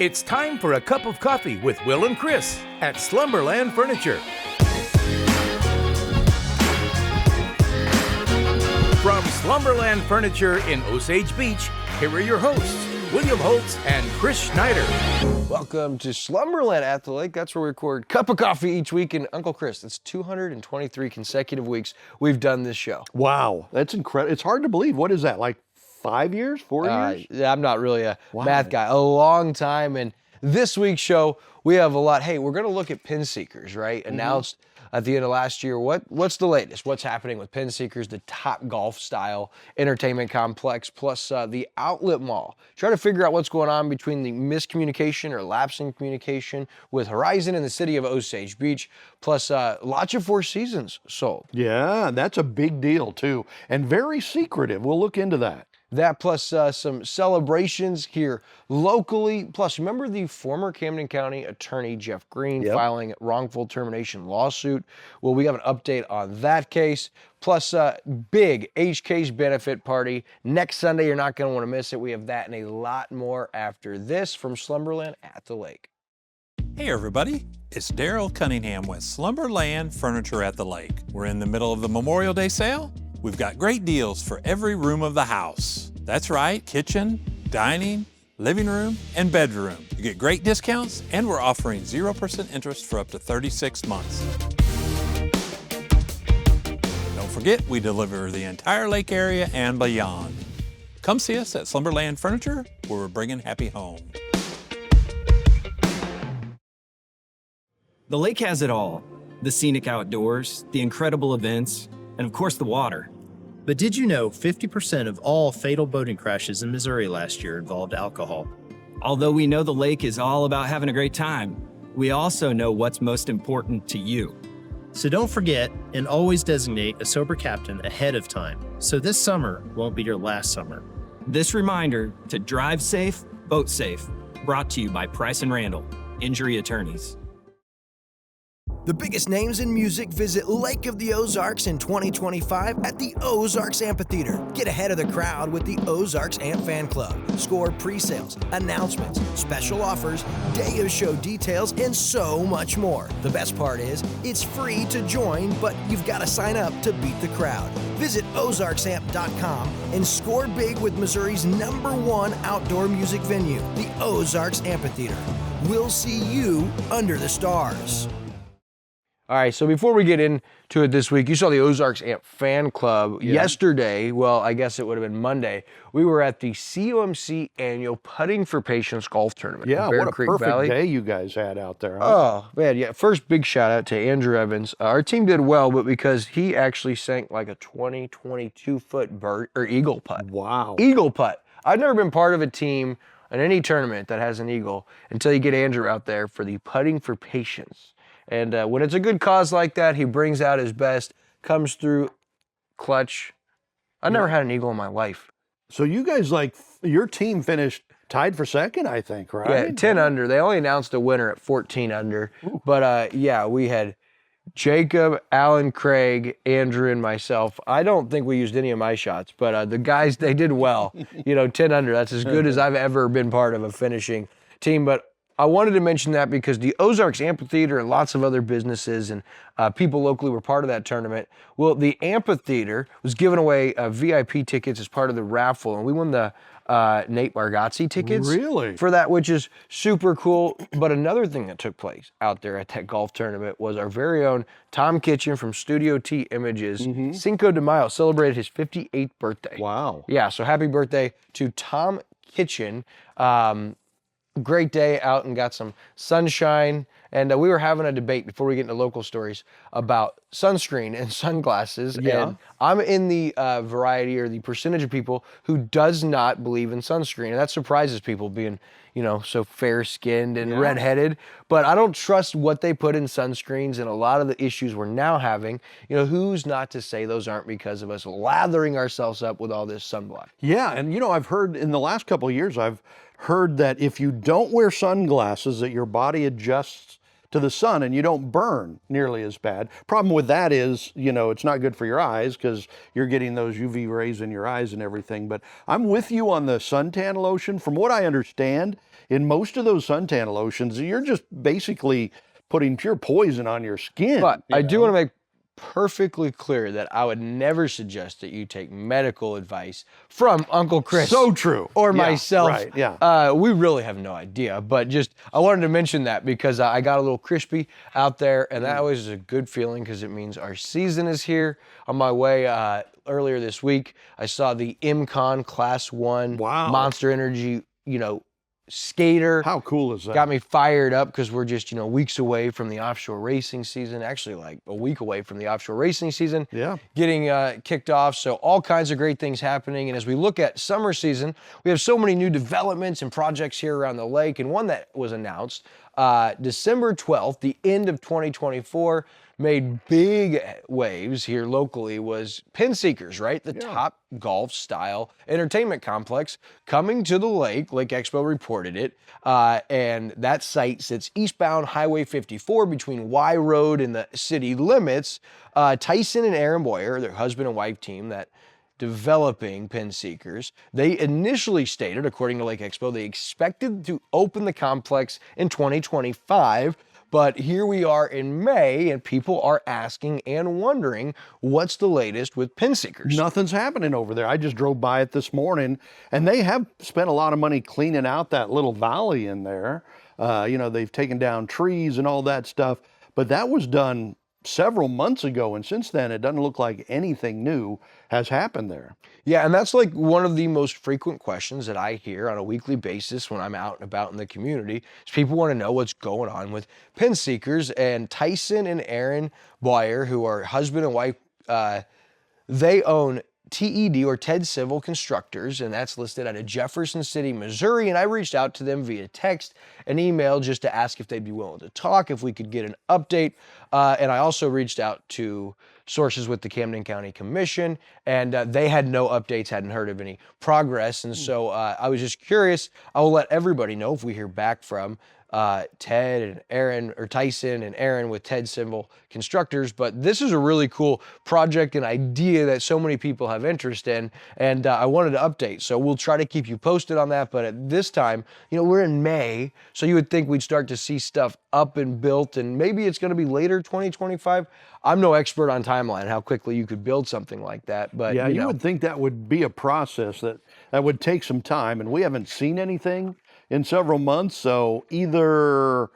It's time for a cup of coffee with Will and Chris at Slumberland Furniture. From Slumberland Furniture in Osage Beach, here are your hosts, William Holtz and Chris Schneider. Welcome to Slumberland at the Lake. That's where we record Cup of Coffee each week. And Uncle Chris, it's 223 consecutive weeks we've done this show. Wow, that's incredible. It's hard to believe. What is that, like 5 years, 4 years? Yeah, I'm not really a math guy. A long time. And this week's show, we have a lot. Hey, we're going to look at Pinseekers, right? Announced at the end of last year. What's the latest? What's happening with Pinseekers, the Topgolf-style entertainment complex, plus the outlet mall? Try to figure out what's going on between the miscommunication or lapsing communication with Horizon and the city of Osage Beach, plus lots of Four Seasons sold. Yeah, that's a big deal too, and very secretive. We'll look into that. That plus some celebrations here locally. Plus, remember the former Camden County attorney, Jeff Green, filing a wrongful termination lawsuit? Well, we have an update on that case. Plus, big HK's benefit party. Next Sunday, you're not going to want to miss it. We have that and a lot more after this from Slumberland at the Lake. Hey everybody, it's Daryl Cunningham with Slumberland Furniture at the Lake. We're in the middle of the Memorial Day sale. We've got great deals for every room of the house. That's right, kitchen, dining, living room, and bedroom. You get great discounts, and we're offering 0% interest for up to 36 months. Don't forget, we deliver the entire lake area and beyond. Come see us at Slumberland Furniture, where we're bringing happy home. The lake has it all. The scenic outdoors, the incredible events, and of course the water. But did you know 50% of all fatal boating crashes in Missouri last year involved alcohol? Although we know the lake is all about having a great time, we also know what's most important to you. So don't forget and always designate a sober captain ahead of time, so this summer won't be your last summer. This reminder to drive safe, boat safe, brought to you by Price & Randall, Injury Attorneys. The biggest names in music visit Lake of the Ozarks in 2025 at the Ozarks Amphitheater. Get ahead of the crowd with the Ozarks Amp Fan Club. Score pre-sales, announcements, special offers, day of show details, and so much more. The best part is, it's free to join, but you've got to sign up to beat the crowd. Visit ozarksamp.com and score big with Missouri's #1 outdoor music venue, the Ozarks Amphitheater. We'll see you under the stars. All right, so before we get into it this week, you saw the Ozarks Amp Fan Club yesterday. Well, I guess it would have been Monday. We were at the COMC annual Putting for Patience golf tournament. Yeah, in Bear what a Creek perfect Valley. day you guys had out there. Huh? Oh, man, yeah. First big shout out to Andrew Evans. Our team did well, but because he actually sank like a 22-foot bird or eagle putt. Wow. Eagle putt. I've never been part of a team in any tournament that has an eagle until you get Andrew out there for the Putting for Patience. And when it's a good cause like that, he brings out his best, comes through clutch. I've never had an eagle in my life. So you guys, your team finished tied for second, I think, right? Yeah, 10 under. They only announced a winner at 14 under. Ooh. But yeah, we had Jacob, Alan, Craig, Andrew, and myself. I don't think we used any of my shots, but the guys, they did well. 10 under. That's as good as I've ever been part of a finishing team. But I wanted to mention that because the Ozarks Amphitheater and lots of other businesses and people locally were part of that tournament. Well, the amphitheater was giving away VIP tickets as part of the raffle, and we won the Nate Bargatze tickets for that, which is super cool. But another thing that took place out there at that golf tournament was our very own Tom Kitchen from Studio T Images. Cinco de Mayo celebrated his 58th birthday. Wow. Yeah, so happy birthday to Tom Kitchen. Great day out and got some sunshine. And we were having a debate before we get into local stories about sunscreen and sunglasses. Yeah. And I'm in the variety or the percentage of people who does not believe in sunscreen. And that surprises people being, so fair-skinned and redheaded. But I don't trust what they put in sunscreens, and a lot of the issues we're now having, who's not to say those aren't because of us lathering ourselves up with all this sunblock. Yeah, and I've heard in the last couple of years, I've heard that if you don't wear sunglasses, that your body adjusts to the sun and you don't burn nearly as bad. Problem with that is, it's not good for your eyes because you're getting those UV rays in your eyes and everything. But I'm with you on the suntan lotion. From what I understand, in most of those suntan lotions, you're just basically putting pure poison on your skin. But I do want to make perfectly clear that I would never suggest that you take medical advice from Uncle Chris. So true. Or Yeah, myself. right, yeah. We really have no idea, but just I wanted to mention that because I got a little crispy out there, and that always is a good feeling because it means our season is here. On my way earlier this week, I saw the MCon Class 1 Wow. Monster Energy, skater. How cool is that? Got me fired up because we're just, weeks away from the offshore racing season. Actually, like a week away from the offshore racing season. Yeah. Getting kicked off. So all kinds of great things happening. And as we look at summer season, we have so many new developments and projects here around the lake. And one that was announced December 12th, the end of 2024, made big waves here locally was Pinseekers, right? The Topgolf-style entertainment complex coming to the lake. Lake Expo reported it. And that site sits eastbound Highway 54 between Y Road and the city limits. Tyson and Aaron Boyer, their husband and wife team that developing Pinseekers, they initially stated, according to Lake Expo, they expected to open the complex in 2025. But here we are in May, and people are asking and wondering what's the latest with Pinseekers. Nothing's happening over there. I just drove by it this morning, and they have spent a lot of money cleaning out that little valley in there. They've taken down trees and all that stuff, but that was done several months ago, and since then, it doesn't look like anything new has happened there. Yeah, and that's like one of the most frequent questions that I hear on a weekly basis when I'm out and about in the community is people want to know what's going on with Pinseekers. And Tyson and Aaron Boyer, who are husband and wife, they own TED or Ted Civil Constructors, and that's listed out of Jefferson City, Missouri. And I reached out to them via text and email just to ask if they'd be willing to talk, if we could get an update. And I also reached out to sources with the Camden County Commission, and they had no updates, hadn't heard of any progress. And so I was just curious. I will let everybody know if we hear back from Ted and Aaron, or Tyson and Aaron with Ted Civil Constructors. But this is a really cool project and idea that so many people have interest in, and I wanted to update. So we'll try to keep you posted on that. But at this time, we're in May, so you would think we'd start to see stuff up and built, and maybe it's going to be later 2025. I'm no expert on timeline, how quickly you could build something like that. But yeah, you would think that would be a process that would take some time, and we haven't seen anything in several months. So either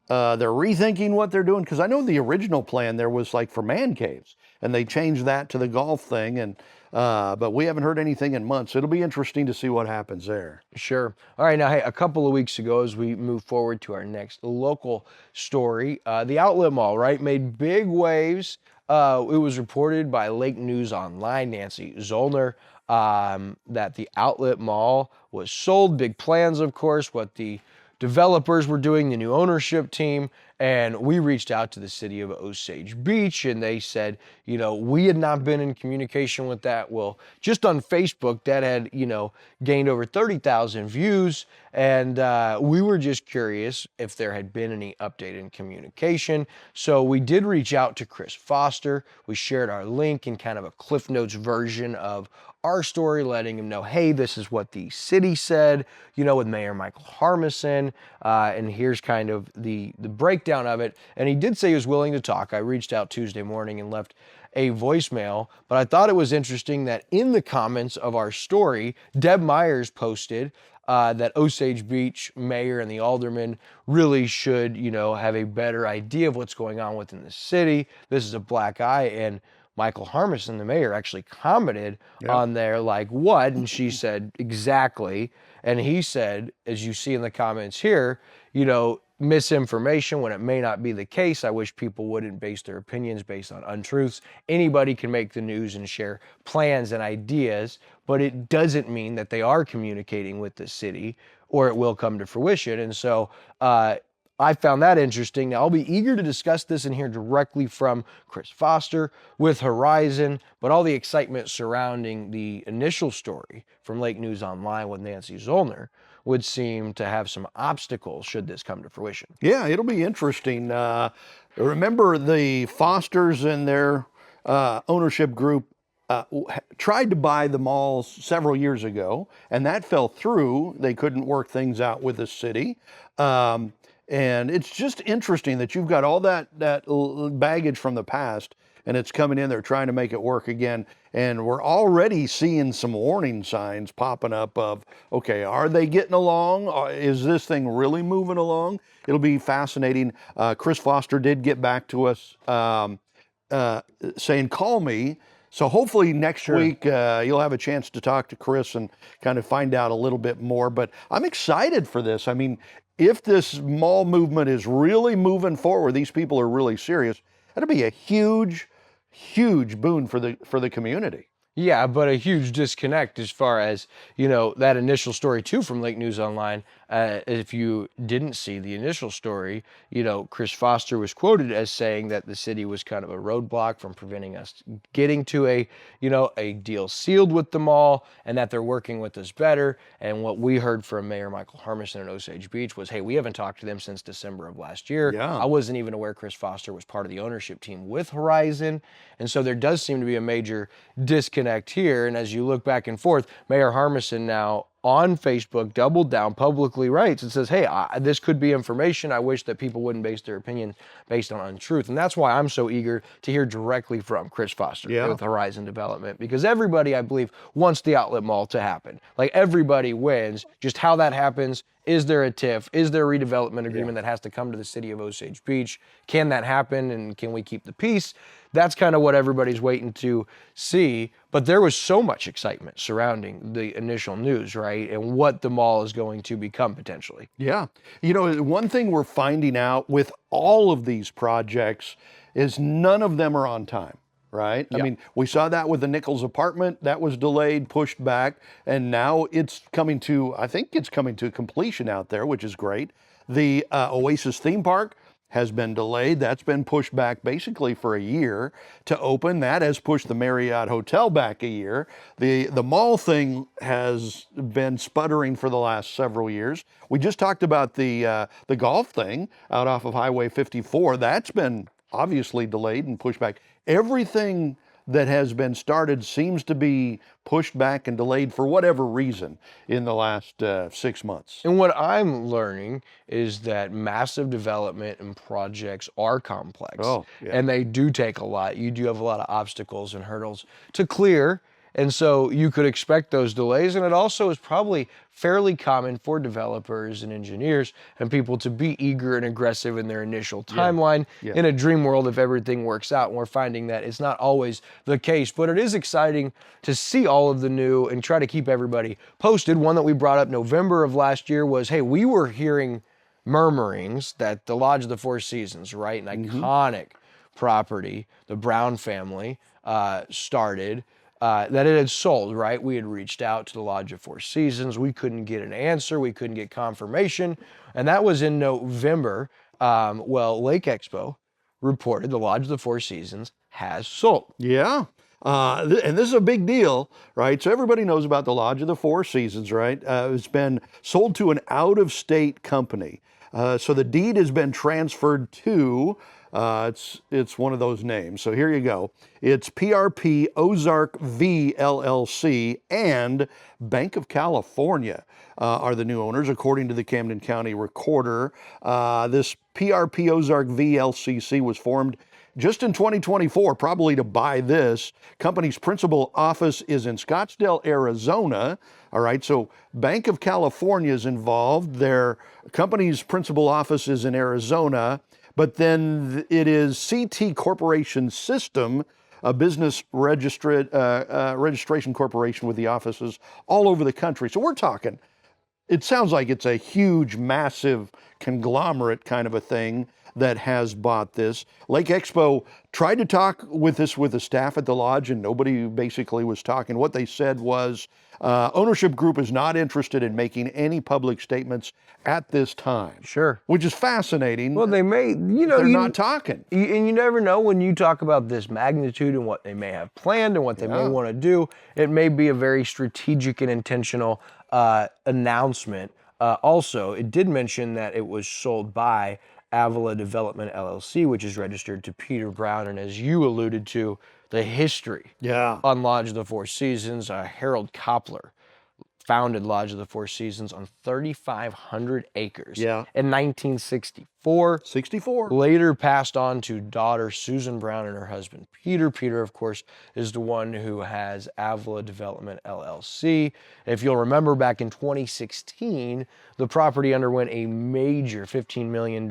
they're rethinking what they're doing, because I know the original plan there was like for man caves, and they changed that to the golf thing, and but we haven't heard anything in months. It'll be interesting to see what happens there. Sure. All right, now, hey, a couple of weeks ago, as we move forward to our next local story, the Outlet Mall, right, made big waves. It was reported by Lake News Online, Nancy Zollner, that the Outlet Mall was sold. Big plans, of course, what the developers were doing, the new ownership team. And we reached out to the city of Osage Beach, and they said, we had not been in communication with that. Well, just on Facebook, that had, gained over 30,000 views. And we were just curious if there had been any update in communication. So we did reach out to Chris Foster. We shared our link in kind of a Cliff Notes version of our story, letting him know, hey, this is what the city said, with Mayor Michael Harmison, and here's kind of the breakdown of it. And he did say he was willing to talk. I reached out Tuesday morning and left a voicemail, but I thought it was interesting that in the comments of our story, Deb Myers posted that Osage Beach mayor and the aldermen really should, have a better idea of what's going on within the city. This is a black eye, and Michael Harmison, the mayor, actually commented on there like, what? And she said, exactly. And he said, as you see in the comments here, misinformation when it may not be the case. I wish people wouldn't base their opinions based on untruths. Anybody can make the news and share plans and ideas, but it doesn't mean that they are communicating with the city or it will come to fruition. And so, I found that interesting. Now, I'll be eager to discuss this and hear directly from Chris Foster with Horizon, but all the excitement surrounding the initial story from Lake News Online with Nancy Zollner would seem to have some obstacles should this come to fruition. Yeah, it'll be interesting. Remember the Fosters and their ownership group tried to buy the malls several years ago, and that fell through. They couldn't work things out with the city. And it's just interesting that you've got all that baggage from the past, and it's coming in. They're trying to make it work again. And we're already seeing some warning signs popping up of, okay, are they getting along? Is this thing really moving along? It'll be fascinating. Chris Foster did get back to us saying, call me. So hopefully next week you'll have a chance to talk to Chris and kind of find out a little bit more. But I'm excited for this. I mean, if this mall movement is really moving forward, these people are really serious, that'll be a huge boon for the community. Yeah, but a huge disconnect as far as, that initial story too from Lake News Online. If you didn't see the initial story, Chris Foster was quoted as saying that the city was kind of a roadblock from preventing us getting to a deal sealed with the mall, and that they're working with us better. And what we heard from Mayor Michael Hermison in Osage Beach was, hey, we haven't talked to them since December of last year. Yeah. I wasn't even aware Chris Foster was part of the ownership team with Horizon. And so there does seem to be a major disconnect here. And as you look back and forth, Mayor Hermison now on Facebook doubled down, publicly writes and says, hey, this could be information. I wish that people wouldn't base their opinion based on untruth. And that's why I'm so eager to hear directly from Chris Foster with Horizon Development, because everybody, I believe, wants the outlet mall to happen. Like, everybody wins. Just how that happens, is there a TIF? Is there a redevelopment agreement that has to come to the city of Osage Beach? Can that happen, and can we keep the peace? That's kind of what everybody's waiting to see. But there was so much excitement surrounding the initial news, right? And what the mall is going to become potentially. Yeah. One thing we're finding out with all of these projects is none of them are on time, right? Yeah. I mean, we saw that with the Nichols apartment. That was delayed, pushed back, and now I think it's coming to completion out there, which is great. The Oasis theme park has been delayed. That's been pushed back basically for a year to open. That has pushed the Marriott Hotel back a year. The mall thing has been sputtering for the last several years. We just talked about the golf thing out off of Highway 54. That's been obviously delayed and pushed back. Everything that has been started seems to be pushed back and delayed for whatever reason in the last 6 months. And what I'm learning is that massive development and projects are complex. Oh, yeah. And they do take a lot. You do have a lot of obstacles and hurdles to clear. And so you could expect those delays. And it also is probably fairly common for developers and engineers and people to be eager and aggressive in their initial timeline. Yeah. In a dream world, if everything works out, and we're finding that it's not always the case. But it is exciting to see all of the new and try to keep everybody posted. One that we brought up November of last year was, hey, we were hearing murmurings that the Lodge of the Four Seasons, right, an iconic property, the Brown family started, that it had sold, right? We had reached out to the Lodge of Four Seasons. We couldn't get an answer. We couldn't get confirmation. And that was in November. Lake Expo reported the Lodge of the Four Seasons has sold. Yeah. And this is a big deal, right? So everybody knows about the Lodge of the Four Seasons, right? It's been sold to an out-of-state company. So the deed has been transferred to, it's one of those names. So here you go. It's PRP Ozark V LLC and Bank of California are the new owners, according to the Camden County Recorder. This PRP Ozark V LCC was formed just in 2024, probably to buy this. Company's principal office is in Scottsdale, Arizona. All right, so Bank of California is involved. Their company's principal office is in Arizona, but then it is CT Corporation System, a business registration corporation with the offices all over the country. So we're talking, it sounds like it's a huge, massive conglomerate kind of a thing that has bought this. Lake Expo tried to talk with the staff at the lodge, and nobody basically was talking. What they said was, ownership group is not interested in making any public statements at this time. Sure. Which is fascinating. Well, they may, they're not talking. And you never know when you talk about this magnitude and what they may have planned and what they may want to do. It may be a very strategic and intentional announcement Also, it did mention that it was sold by Avila Development LLC, which is registered to Peter Brown. And as you alluded to, the history on Lodge of the Four Seasons, Harold Koppler founded Lodge of the Four Seasons on 3,500 acres in 1964. 64. Later passed on to daughter Susan Brown and her husband Peter. Peter, of course, is the one who has Avila Development LLC. If you'll remember, back in 2016, the property underwent a major $15 million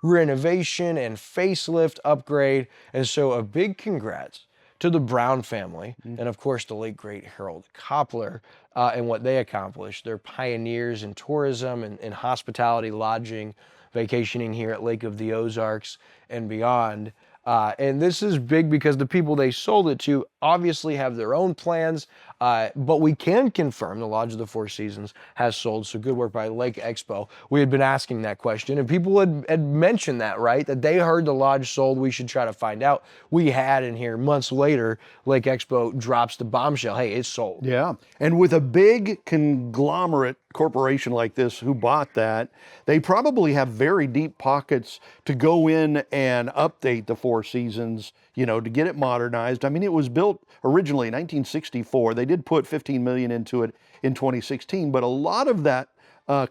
renovation and facelift upgrade. And so a big congrats to the Brown family, and of course the late great Harold Koppler, and what they accomplished. They're pioneers in tourism and hospitality, lodging, vacationing here at Lake of the Ozarks and beyond. And this is big because the people they sold it to obviously have their own plans, but we can confirm the Lodge of the Four Seasons has sold, so good work by Lake Expo. We had been asking that question, and people had mentioned that, right? That they heard the lodge sold, we should try to find out. We had in here months later, Lake Expo drops the bombshell, hey, it's sold. Yeah, and with a big conglomerate corporation like this who bought that, they probably have very deep pockets to go in and update the Four Seasons, you know, to get it modernized. I mean, it was built originally in 1964. They did put $15 million into it in 2016, but a lot of that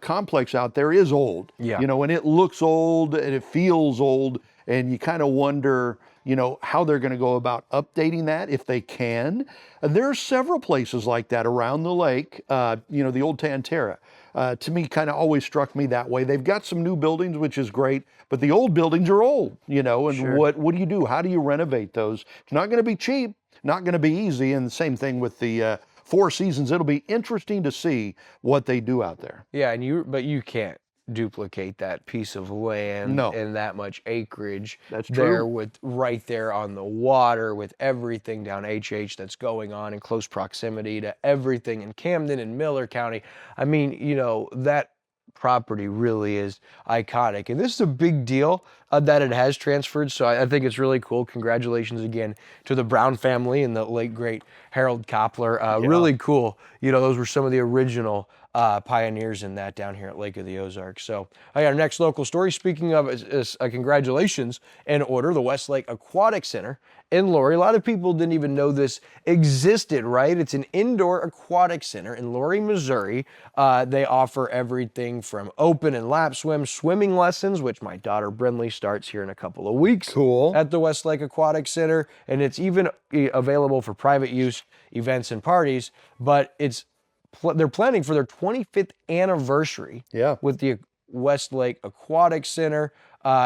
complex out there is old. You know, and it looks old and it feels old, and you kind of wonder, you know, how they're going to go about updating that if they can. There are several places like that around the lake. You know, the old Tantera, to me, kind of always struck me that way. They've got some new buildings, which is great, but the old buildings are old, you know, and what do you do? How do you renovate those? It's not going to be cheap, not going to be easy, and the same thing with the Four Seasons. It'll be interesting to see what they do out there. Yeah, but you can't duplicate that piece of land and that much acreage. That's there true. with right there on the water with everything down HH that's going on in close proximity to everything in Camden and Miller County. I mean, you know, that property really is iconic, and this is a big deal that it has transferred, so I think it's really cool. Congratulations again to the Brown family and the late great Harold Koppler. Really cool. You know, those were some of the original pioneers in that down here at Lake of the Ozarks. So our next local story, speaking of is congratulations in order, the Westlake Aquatic Center in Laurie. A lot of people didn't even know this existed, right? It's an indoor aquatic center in Laurie, Missouri. They offer everything from open and lap swim, swimming lessons, which my daughter Brinley starts here in a couple of weeks. Cool. At the Westlake Aquatic Center, and it's even available for private use, events and parties, but they're planning for their 25th anniversary with the Westlake Aquatic Center.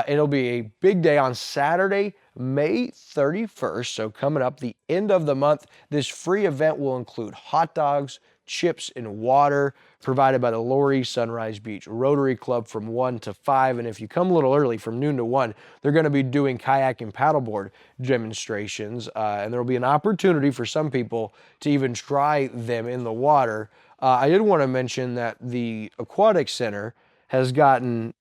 It'll be a big day on Saturday, May 31st. So coming up the end of the month, this free event will include hot dogs, chips, and water provided by the Laurie Sunrise Beach Rotary Club from 1 to 5. And if you come a little early, from noon to 1, they're going to be doing kayak and paddleboard demonstrations. And there will be an opportunity for some people to even try them in the water. I did want to mention that the Aquatic Center has gotten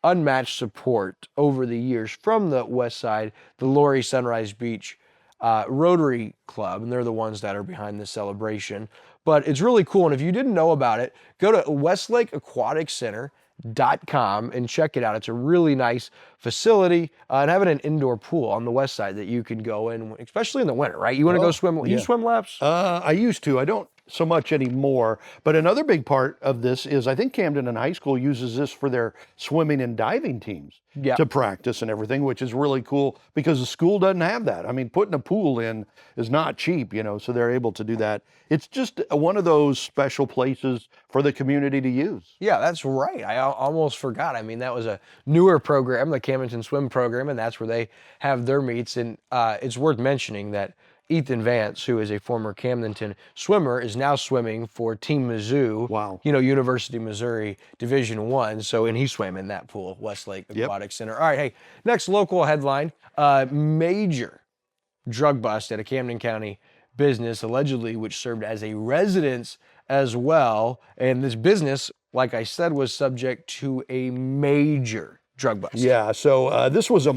unmatched support over the years from the West Side, the Laurie Sunrise Beach Rotary Club, and they're the ones that are behind this celebration. But it's really cool, and if you didn't know about it, go to westlakeaquaticcenter.com and check it out. It's a really nice facility, and having an indoor pool on the west side that you can go in, especially in the winter, right? You want to go swim? You swim laps? I used to. I don't so much anymore. But another big part of this is I think Camdenton High School uses this for their swimming and diving teams to practice and everything, which is really cool because the school doesn't have that. I mean, putting a pool in is not cheap, you know, so they're able to do that. It's just one of those special places for the community to use. Yeah, that's right. I almost forgot. I mean, that was a newer program, the Camdenton Swim program, and that's where they have their meets. And it's worth mentioning that Ethan Vance, who is a former Camdenton swimmer, is now swimming for Team Mizzou. Wow. You know, University of Missouri Division I. So, and he swam in that pool, Westlake Aquatic Center. All right, hey, next local headline, major drug bust at a Camden County business, allegedly, which served as a residence as well. And this business, like I said, was subject to a major drug bust. Yeah, so this was a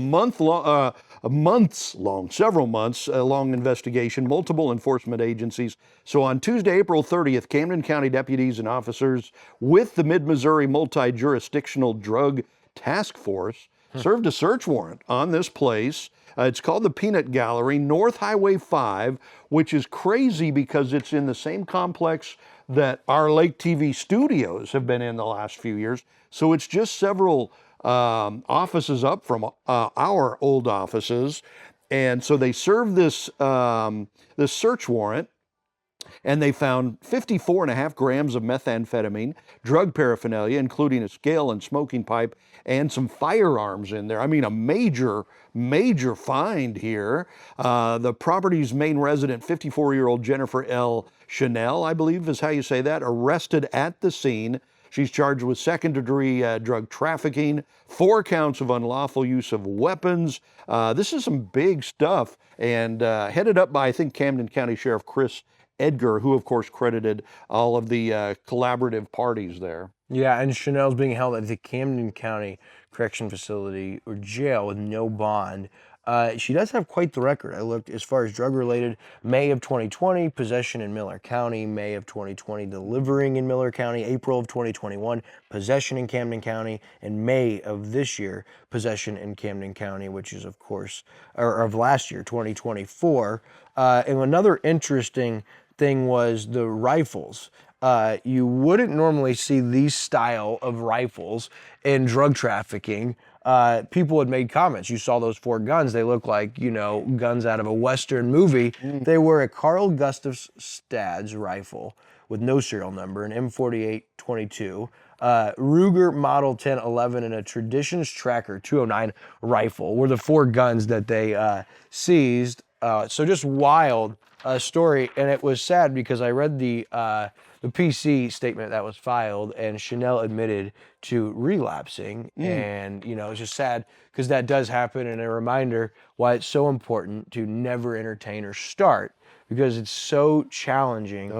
several months long investigation, multiple enforcement agencies. So on Tuesday, April 30th, Camden County deputies and officers with the Mid-Missouri Multi-Jurisdictional Drug Task Force served a search warrant on this place. It's called the Peanut Gallery, North Highway 5, which is crazy because it's in the same complex that our Lake TV studios have been in the last few years. So it's just several offices up from our old offices. And so they served this, this search warrant, and they found 54.5 grams of methamphetamine, drug paraphernalia, including a scale and smoking pipe, and some firearms in there. I mean, a major find here. The property's main resident, 54-year-old Jennifer L. Chanel, I believe is how you say that, arrested at the scene. She's charged with second-degree drug trafficking, 4 counts of unlawful use of weapons. This is some big stuff, and headed up by, I think, Camden County Sheriff Chris Edgar, who, of course, credited all of the collaborative parties there. Yeah, and Chanel's being held at the Camden County Correction Facility or jail with no bond. She does have quite the record. I looked as far as drug-related, May of 2020, possession in Miller County, May of 2020, delivering in Miller County, April of 2021, possession in Camden County, and May of this year, possession in Camden County, which is, of course, or of last year, 2024. And another interesting thing was the rifles. You wouldn't normally see these style of rifles in drug trafficking. People had made comments. You saw those 4 guns. They look like, you know, guns out of a Western movie. They were a Carl Gustaf Stads rifle with no serial number, an M48-22, Ruger Model 1011, and a Traditions Tracker 209 rifle were the 4 guns that they seized. So just wild story, and it was sad because I read the PC statement that was filed, and Chanel admitted to relapsing, and you know, it's just sad because that does happen, and a reminder why it's so important to never entertain or start, because it's so challenging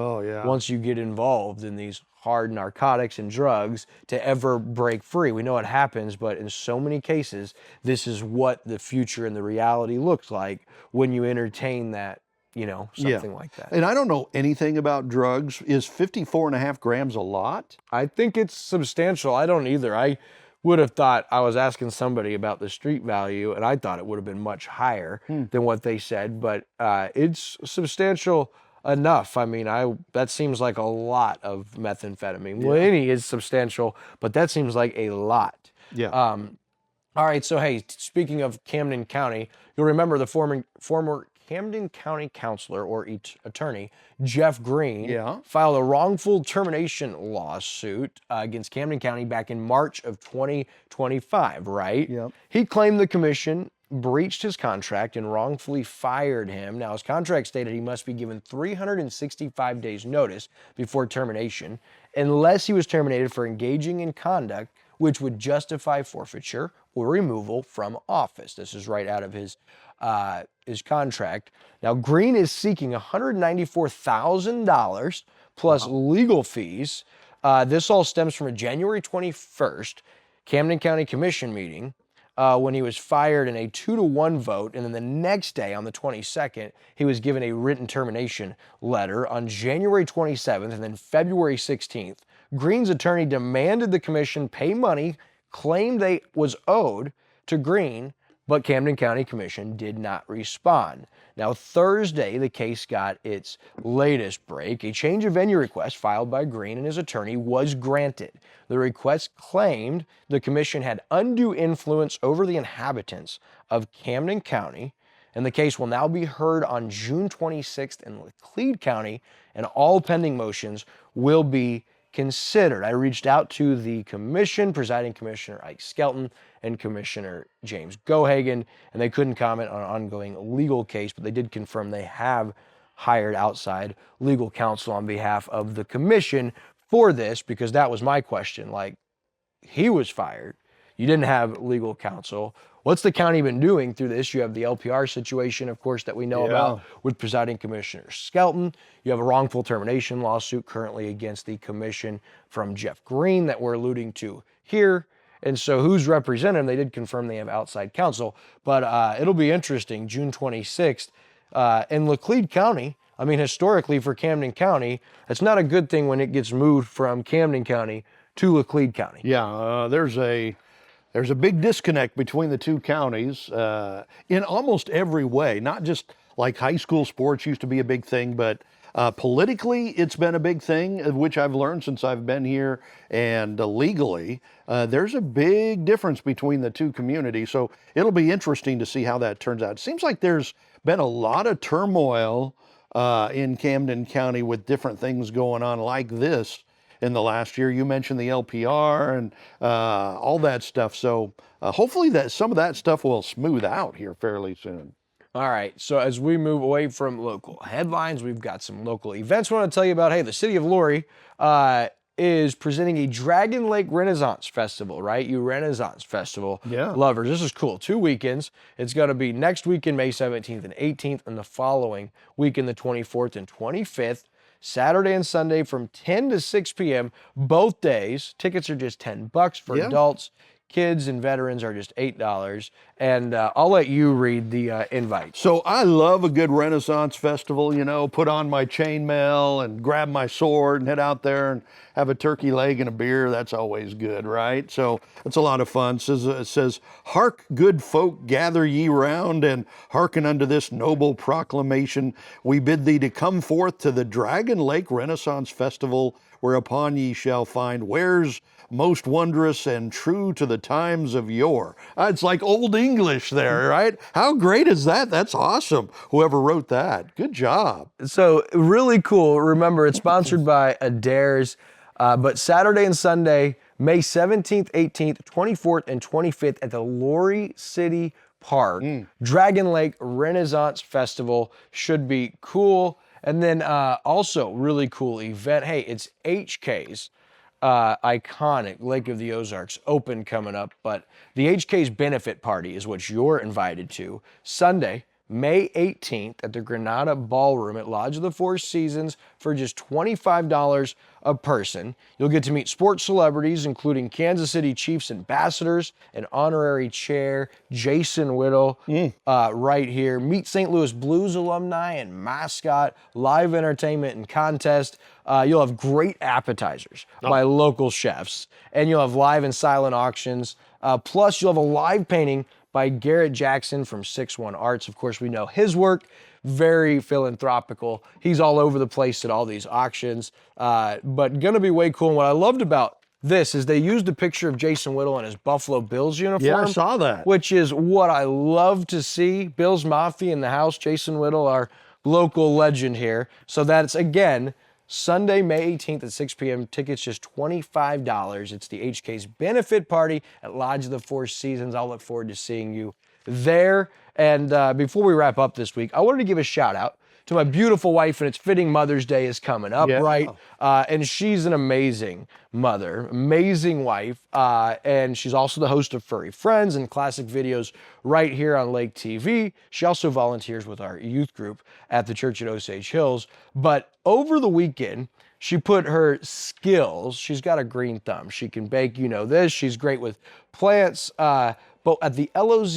once you get involved in these hard narcotics and drugs to ever break free. We know it happens, but in so many cases, this is what the future and the reality looks like when you entertain that, you know, something like that. And I don't know anything about drugs. Is 54.5 grams a lot? I think it's substantial. I don't either. I would have thought, I was asking somebody about the street value, and I thought it would have been much higher than what they said, but it's substantial enough. I mean, that seems like a lot of methamphetamine. Well, any is substantial, but that seems like a lot. Yeah. All right, so hey, speaking of Camden County, you'll remember the former Camden County counselor or attorney, Jeff Green, filed a wrongful termination lawsuit against Camden County back in March of 2025, right? Yep. He claimed the commission breached his contract and wrongfully fired him. Now, his contract stated he must be given 365 days notice before termination unless he was terminated for engaging in conduct which would justify forfeiture or removal from office. This is right out of his contract. Now, Green is seeking $194,000 plus legal fees. This all stems from a January 21st Camden County Commission meeting when he was fired in a 2-1 vote, and then the next day, on the 22nd, he was given a written termination letter. On January 27th and then February 16th, Green's attorney demanded the commission pay money claimed they was owed to Green, but Camden County Commission did not respond. Now, Thursday, the case got its latest break. A change of venue request filed by Green and his attorney was granted. The request claimed the commission had undue influence over the inhabitants of Camden County, and the case will now be heard on June 26th in Laclede County, and all pending motions will be considered. I reached out to the commission, presiding Commissioner Ike Skelton and Commissioner James Gohagan, and they couldn't comment on an ongoing legal case, but they did confirm they have hired outside legal counsel on behalf of the commission for this, because that was my question. Like, he was fired. You didn't have legal counsel. What's the county been doing through this? You have the LPR situation, of course, that we know about with presiding Commissioner Skelton. You have a wrongful termination lawsuit currently against the commission from Jeff Green that we're alluding to here. And so who's representing them? They did confirm they have outside counsel, but it'll be interesting. June 26th in Laclede County. I mean, historically for Camden County, it's not a good thing when it gets moved from Camden County to Laclede County. Yeah, there's a big disconnect between the two counties in almost every way, not just like high school sports used to be a big thing, but politically it's been a big thing, which I've learned since I've been here, and legally, there's a big difference between the two communities. So it'll be interesting to see how that turns out. It seems like there's been a lot of turmoil in Camden County with different things going on like this in the last year. You mentioned the LPR and all that stuff. So hopefully that some of that stuff will smooth out here fairly soon. All right, so as we move away from local headlines, we've got some local events we want to tell you about. Hey, the city of Laurie is presenting a Dragon Lake Renaissance Festival, right? You Renaissance Festival lovers. This is cool. 2 weekends. It's going to be next weekend, May 17th and 18th, and the following weekend, the 24th and 25th. Saturday and Sunday from 10 to 6 p.m. both days. Tickets are just $10 for adults. Kids and veterans are just $8. And I'll let you read the invite. So I love a good Renaissance festival, you know, put on my chainmail and grab my sword and head out there and have a turkey leg and a beer. That's always good, right? So it's a lot of fun. It says, "Hark, good folk, gather ye round, and hearken unto this noble proclamation. We bid thee to come forth to the Dragon Lake Renaissance Festival, whereupon ye shall find wares most wondrous and true to the times of yore." It's like old English there, right? How great is that? That's awesome. Whoever wrote that. Good job. So really cool. Remember, it's sponsored by Adair's, but Saturday and Sunday, May 17th, 18th, 24th, and 25th at the Laurie City Park. Dragon Lake Renaissance Festival should be cool. And then also really cool event. Hey, it's HK's iconic Lake of the Ozarks Open coming up, but the HK's benefit party is what you're invited to. Sunday, May 18th at the Granada Ballroom at Lodge of the Four Seasons for just $25 a person. You'll get to meet sports celebrities, including Kansas City Chiefs ambassadors and honorary chair Jason Whittle right here. Meet St. Louis Blues alumni and mascot, live entertainment and contest. You'll have great appetizers by local chefs, and you'll have live and silent auctions. Plus, you'll have a live painting by Garrett Jackson from 6-1 Arts. Of course, we know his work, very philanthropical. He's all over the place at all these auctions, but gonna be way cool. And what I loved about this is they used a picture of Jason Whittle in his Buffalo Bills uniform. Yeah, I saw that. Which is what I love to see. Bills Mafia in the house. Jason Whittle, our local legend here. So that's, again, Sunday, May 18th at 6 p.m. Tickets just $25. It's the HK's benefit party at Lodge of the Four Seasons. I'll look forward to seeing you there. And before we wrap up this week, I wanted to give a shout out to my beautiful wife, and it's fitting Mother's Day is coming up, right? And she's an amazing mother, amazing wife, and she's also the host of Furry Friends and classic videos right here on Lake TV. She also volunteers with our youth group at the church at Osage Hills. But over the weekend, she put her skills, she's got a green thumb. She can bake, you know this. She's great with plants. But at the LOZ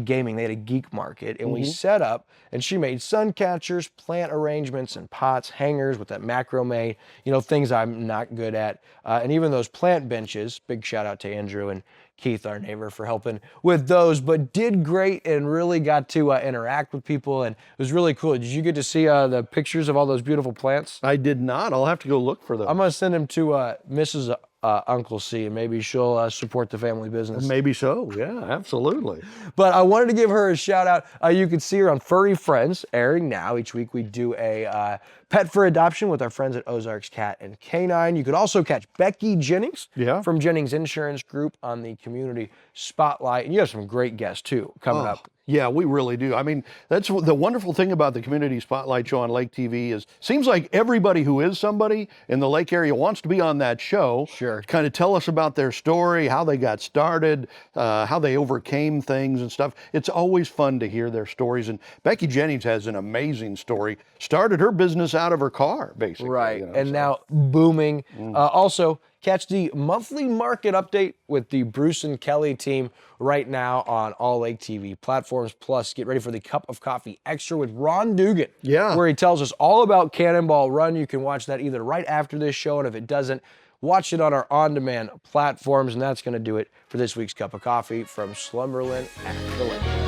Gaming, they had a geek market, and we set up, and she made sun catchers, plant arrangements, and pots, hangers with that macrame, you know, things I'm not good at. And even those plant benches, big shout out to Andrew and Keith, our neighbor, for helping with those, but did great and really got to interact with people, and it was really cool. Did you get to see the pictures of all those beautiful plants? I did not. I'll have to go look for them. I'm going to send them to Mrs. Uncle C, and maybe she'll support the family business. Maybe so. Yeah, absolutely. But I wanted to give her a shout out. You can see her on Furry Friends, airing now. Each week we do a pet for adoption with our friends at Ozarks Cat and Canine. You could also catch Becky Jennings from Jennings Insurance Group on the Community Spotlight. And you have some great guests too coming up. Yeah, we really do. I mean, that's the wonderful thing about the Community Spotlight show on Lake TV is seems like everybody who is somebody in the Lake area wants to be on that show. Sure. Kind of tell us about their story, how they got started, how they overcame things and stuff. It's always fun to hear their stories. And Becky Jennings has an amazing story. Started her business out of her car, basically. Right. You know, and now booming. Also, Catch the monthly market update with the Bruce and Kelly team right now on all Lake TV platforms. Plus, get ready for the Cup of Coffee Extra with Ron Dugan, where he tells us all about Cannonball Run. You can watch that either right after this show, and if it doesn't, watch it on our on-demand platforms. And that's going to do it for this week's Cup of Coffee from Slumberland at the Lake.